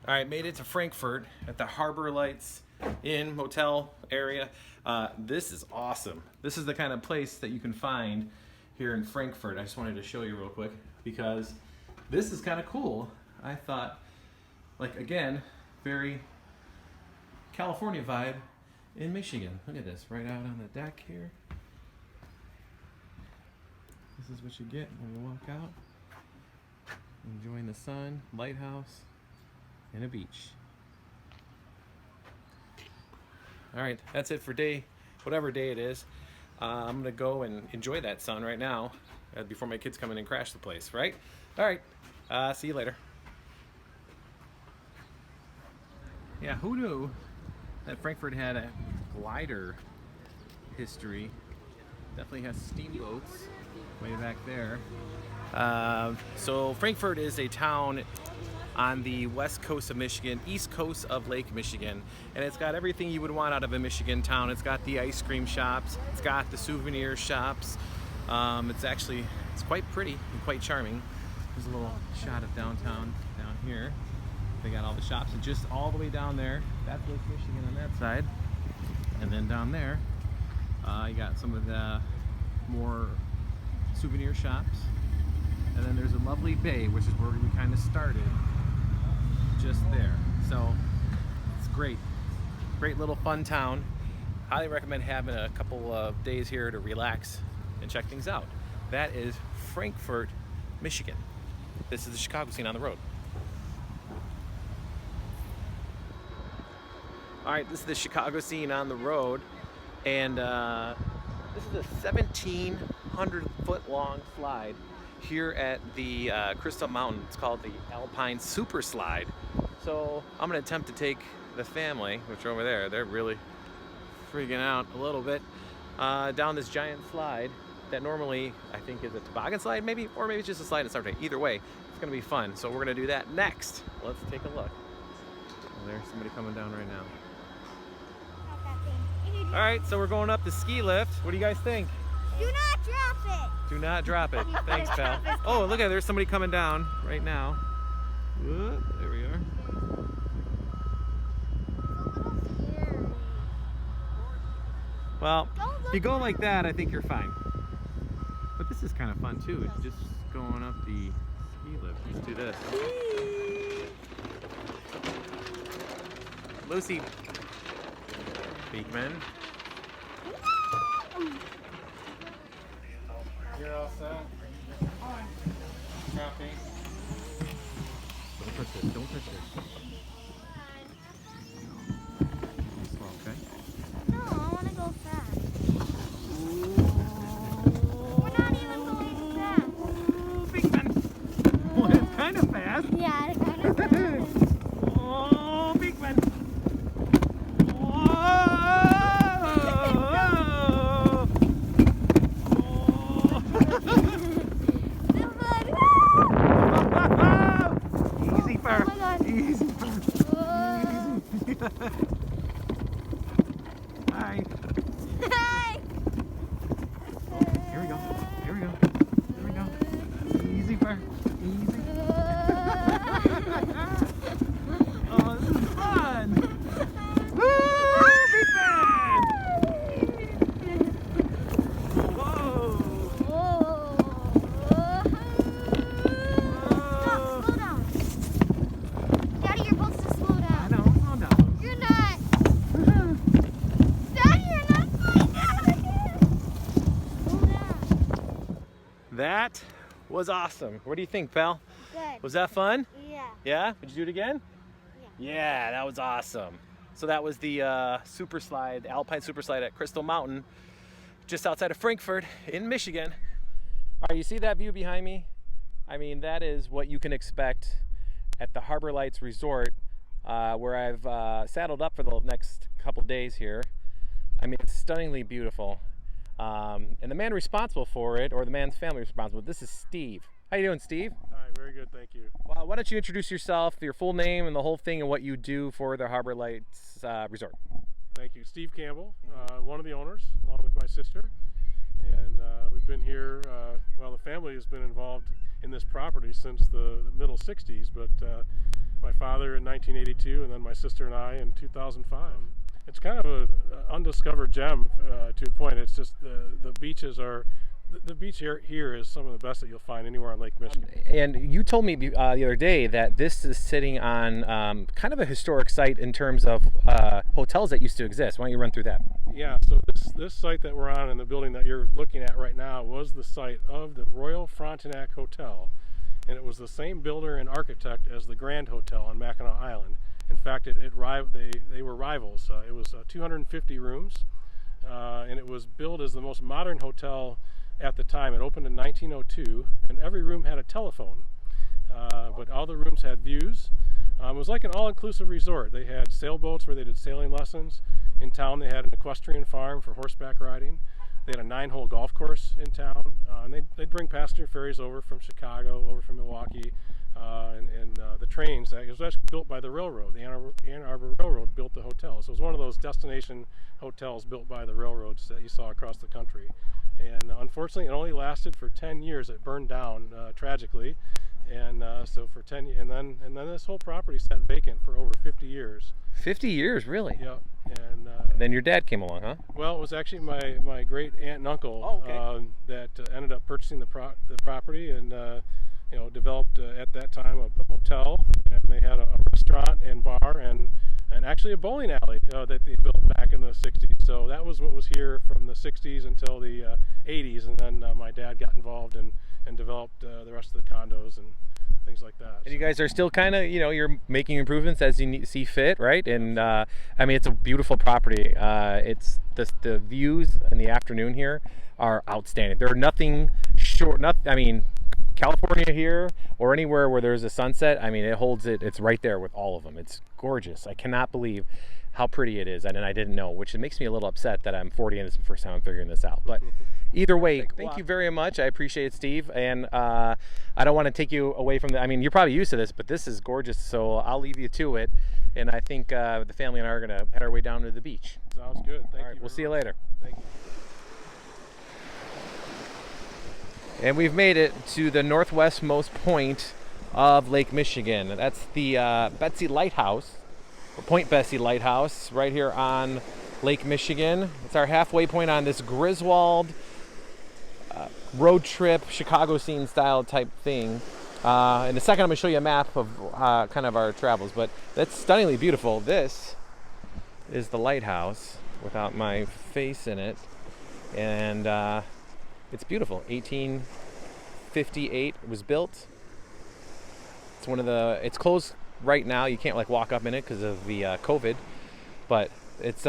All right, made it to Frankfort at the Harbor Lights Inn Motel area. This is awesome. This is the kind of place that you can find here in Frankfort. I just wanted to show you real quick because this is kind of cool. I thought, like, again, very California vibe in Michigan. Look at this, right out on the deck here. This is what you get when you walk out. Enjoying the sun, lighthouse, and a beach. All right, that's it for day, whatever day it is. I'm gonna go and enjoy that sun right now before my kids come in and crash the place, right? All right, see you later. Yeah, who knew that Frankfort had a glider history? Definitely has steamboats way back there. So Frankfort is a town on the west coast of Michigan, east coast of Lake Michigan, and it's got everything you would want out of a Michigan town. It's got the ice cream shops, it's got the souvenir shops. It's quite pretty and quite charming. There's a little shot of downtown down here. They got all the shops, and just all the way down there, that's Lake Michigan on that side, and then down there you got some of the more souvenir shops, and then there's a lovely bay, which is where we kind of started, just there. So it's great little fun town. Highly recommend having a couple of days here to relax and check things out. That is Frankfort, Michigan. This is the Chicago scene on the road. All right, this is the Chicago scene on the road, and this is a 1,700-foot long slide here at the Crystal Mountain. It's called the Alpine Super Slide. So I'm gonna attempt to take the family, which are over there. They're really freaking out a little bit, down this giant slide that normally I think is a toboggan slide, maybe, or maybe it's just a slide in summertime. Either way, it's gonna be fun. So we're gonna do that next. Let's take a look. Oh, there's somebody coming down right now. All right, so we're going up the ski lift. What do you guys think? Do not drop it. Do not drop it. Thanks, pal. Oh, look at, there's somebody coming down right now. Whoop, there we are. Well, if you go like that, I think you're fine. But this is kind of fun too. It's just going up the ski lift. Let's do this. Lucy. Beekman. You're all set. Dropping. Don't touch this. Don't touch this. Slow, okay? No, I want to go fast. We're not even going fast. Beekman. Well, it's kind of fast. Yeah, it's kind of fast. Oh, Beekman. Hi. Hi. Here we go. Here we go. Here we go. Easy, Fur. Easy. Oh, this is fun. Woo! Beekman! Whoa! Stop, slow down. Daddy, you're supposed to slow down. I know, slow down. You're not. Daddy, you're not slowing down again. Slow down. That was awesome. What do you think, pal? Good. Was that fun? Yeah. Yeah? Would you do it again? Yeah. Yeah, that was awesome. So that was the super slide, the Alpine Super Slide at Crystal Mountain, just outside of Frankfort in Michigan. All right, you see that view behind me? I mean, that is what you can expect at the Harbor Lights Resort, where I've saddled up for the next couple days here. I mean, it's stunningly beautiful. And the man responsible for it, or the man's family responsible, this is Steve. How you doing, Steve? Hi, very good, thank you. Well, why don't you introduce yourself, your full name, and the whole thing, and what you do for the Harbor Lights Resort. Thank you. Steve Campbell, one of the owners, along with my sister. And we've been here, well, the family has been involved in this property since the middle 60s, but my father in 1982, and then my sister and I in 2005. It's kind of an undiscovered gem to a point. It's just the beaches are. The beach here is some of the best that you'll find anywhere on Lake Michigan. And you told me the other day that this is sitting on kind of a historic site in terms of hotels that used to exist. Why don't you run through that? Yeah, so this site that we're on and the building that you're looking at right now was the site of the Royal Frontenac Hotel. And it was the same builder and architect as the Grand Hotel on Mackinac Island. In fact, they were rivals. It was 250 rooms, and it was billed as the most modern hotel at the time. It opened in 1902, and every room had a telephone, but all the rooms had views. It was like an all-inclusive resort. They had sailboats where they did sailing lessons. In town, they had an equestrian farm for horseback riding. They had a 9-hole golf course in town, and they'd bring passenger ferries over from Chicago, over from Milwaukee, and the trains. It was actually built by the railroad. The Ann Arbor Railroad built the hotel. So it was one of those destination hotels built by the railroads that you saw across the country. And unfortunately, it only lasted for 10 years. It burned down tragically, and so for 10 years, and then this whole property sat vacant for over 50 years. 50 years, really? Yeah. And then your dad came along, huh? Well, it was actually my great aunt and uncle that ended up purchasing the property, and developed at that time a motel, and they had a restaurant and bar and actually a bowling alley that they built back in the 60s. So that was what was here from the 60s until the 80s, and then my dad got involved and developed the rest of the condos and things like that. And you guys are still kind of, you're making improvements as you see fit, right? And I mean, it's a beautiful property. It's the views in the afternoon here are outstanding. There are nothing short. I mean, California here or anywhere where there's a sunset, I mean, it holds it. It's right there with all of them. It's gorgeous. I cannot believe how pretty it is, and I didn't know, which makes me a little upset that I'm 40 and it's the first time I'm figuring this out. But either way, thank you very much. I appreciate it, Steve. And I don't want to take you away from I mean, you're probably used to this, but this is gorgeous. So I'll leave you to it. And I think the family and I are going to head our way down to the beach. Sounds good. Thank you. We'll see you later. Thank you. And we've made it to the northwestmost point of Lake Michigan. That's the Betsie Lighthouse, or Point Betsie Lighthouse, right here on Lake Michigan. It's our halfway point on this Griswold road trip, Chicago scene style type thing. In a second, I'm going to show you a map of kind of our travels, but that's stunningly beautiful. This is the lighthouse without my face in it, and it's beautiful. 1858 it was built. It's it's closed right now. You can't like walk up in it because of the COVID, but it's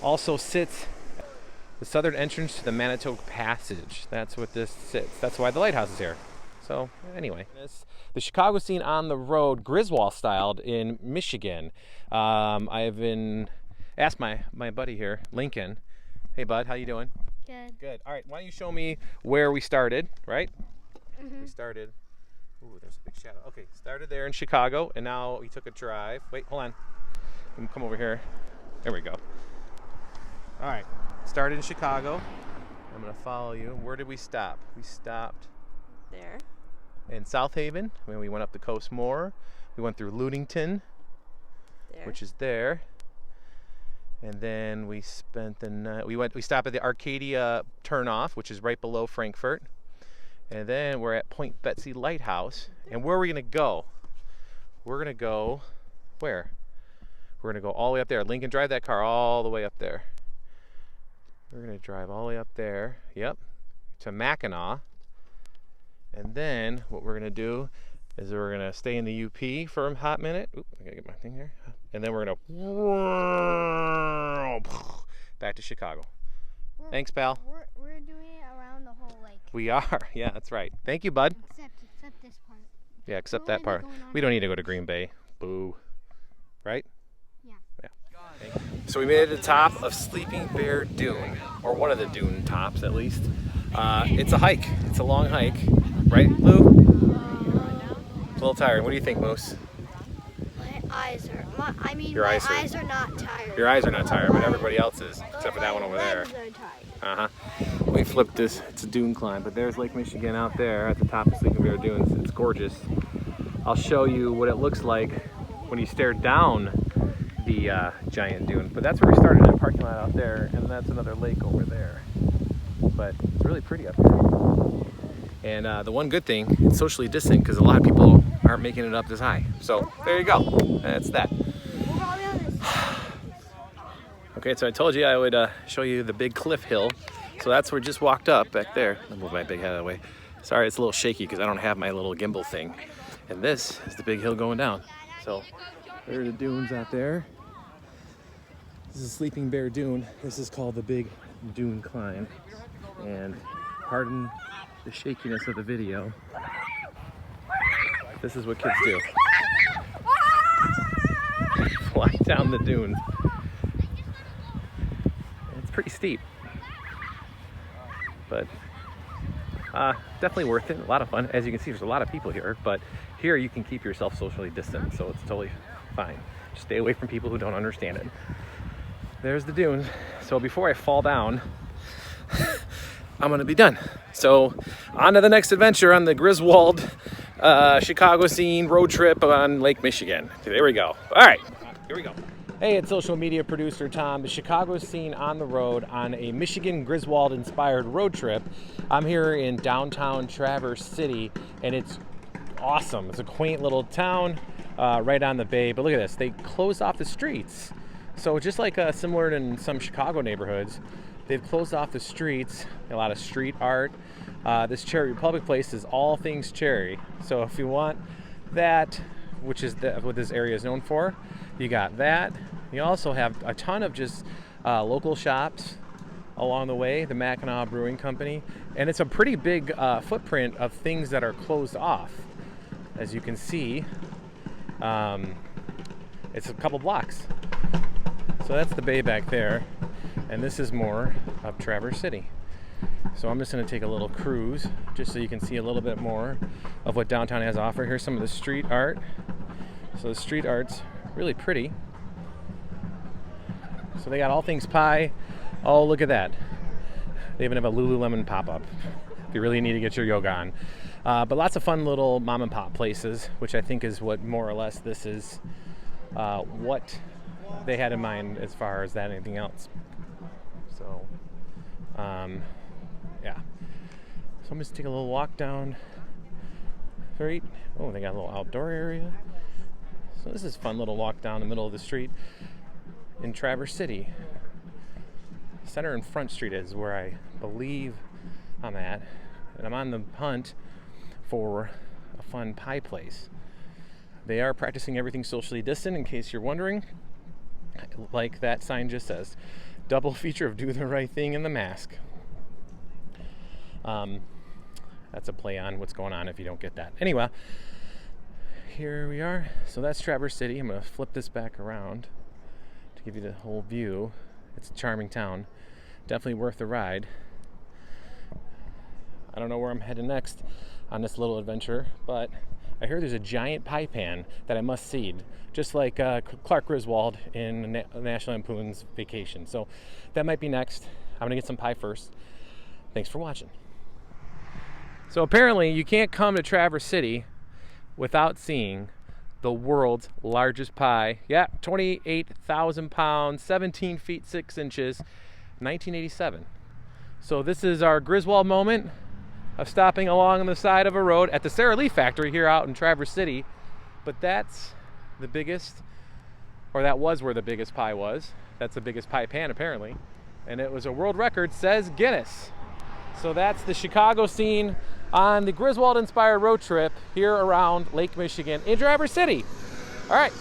also sits the southern entrance to the Manitowoc Passage. That's what this sits. That's why the lighthouse is here. So anyway, the Chicago scene on the road, Griswold styled in Michigan. I've been asked my buddy here, Lincoln. Hey bud, how you doing? Good. Good. All right, why don't you show me where we started, right? Mm-hmm. We started, ooh, there's a big shadow. Okay, started there in Chicago, and now we took a drive. Wait, hold on. Come over here. There we go. All right, started in Chicago. I'm gonna follow you. Where did we stop? We stopped there in South Haven. When we went up the coast more. We went through Ludington, there, which is there. And then we spent the night. We stopped at the Arcadia turnoff, which is right below Frankfort. And then we're at Point Betsie Lighthouse. And where are we gonna go? We're gonna go where? We're gonna go all the way up there. Lincoln, drive that car all the way up there. We're gonna drive all the way up there. Yep, to Mackinac. And then what we're gonna do is we're gonna stay in the UP for a hot minute. Oop, I gotta get my thing here. And then we're gonna back to Chicago. Thanks, pal. We're doing it around the whole lake. We are. Yeah, that's right. Thank you, bud. Except this part. Yeah, except We're that part. only going on We don't need to go to Green Bay. Boo. Right? Yeah. Yeah. So we made it to the top of Sleeping Bear Dune, or one of the dune tops at least. It's a hike. It's a long hike. Right, Lou? It's a little tired. What do you think, Moose? My eyes are. My eyes eyes are not tired. Your eyes are not tired, but everybody else is, except for that one over there. My legs are tired. We flipped this. It's a dune climb, but there's Lake Michigan out there at the top of Sleeping Bear Dunes. It's gorgeous. I'll show you what it looks like when you stare down the giant dune. But that's where we started, in a parking lot out there, and that's another lake over there. But it's really pretty up here. And the one good thing, it's socially distant because a lot of people aren't making it up this high. So there you go. That's that. Okay, so I told you I would show you the big cliff hill. So that's where we just walked up back there. I'll move my big head out of the way. Sorry, it's a little shaky because I don't have my little gimbal thing. And this is the big hill going down. So there are the dunes out there. This is Sleeping Bear Dune. This is called the Big Dune Climb. And pardon the shakiness of the video. This is what kids do. Fly down the dunes. It's pretty steep, but definitely worth it. A lot of fun. As you can see, there's a lot of people here, but here you can keep yourself socially distant, so it's totally fine. Just stay away from people who don't understand it. There's the dunes. So before I fall down, I'm gonna be done. So on to the next adventure on the Griswold Chicago scene road trip on Lake Michigan. There we go. All right, here we go. Hey, it's social media producer Tom. The Chicago scene on the road on a Michigan Griswold inspired road trip. I'm here in downtown Traverse City, and it's awesome. It's a quaint little town right on the bay, but look at this. They closed off the streets. So just like similar in some Chicago neighborhoods, they've closed off the streets. A lot of street art. This Cherry Republic place is all things cherry. So if you want that, which is what this area is known for, you got that. You also have a ton of just local shops along the way, the Mackinac Brewing Company, and it's a pretty big footprint of things that are closed off. As you can see, it's a couple blocks. So that's the bay back there, and this is more of Traverse City. So I'm just going to take a little cruise just so you can see a little bit more of what downtown has to offer. Here's some of the street art. So the street art's really pretty. So they got all things pie. Oh, look at that. They even have a Lululemon pop-up if you really need to get your yoga on. But lots of fun little mom and pop places, which I think is what more or less this is what they had in mind as far as that anything else. So, yeah. So I'm just take a little walk down. Right. Oh, they got a little outdoor area. So this is a fun little walk down the middle of the street in Traverse City. Center and Front Street is where I believe I'm at, and I'm on the hunt for a fun pie place. They are practicing everything socially distant, in case you're wondering. Like that sign just says, double feature of Do the Right Thing and the Mask. That's a play on what's going on if you don't get that. Anyway, here we are. So that's Traverse City. I'm going to flip this back around to give you the whole view. It's a charming town. Definitely worth the ride. I don't know where I'm headed next on this little adventure, but I hear there's a giant pie pan that I must seed, just like Clark Griswold in National Lampoon's Vacation. So that might be next. I'm gonna get some pie first. Thanks for watching. So apparently you can't come to Traverse City without seeing the world's largest pie. Yeah, 28,000 pounds, 17 feet 6 inches, 1987. So this is our Griswold moment of stopping along on the side of a road at the Sara Lee factory here out in Traverse City. But that's the biggest, or that was where the biggest pie was. That's the biggest pie pan apparently. And it was a world record, says Guinness. So that's the Chicago scene on the Griswold inspired road trip here around Lake Michigan in Traverse City. All right.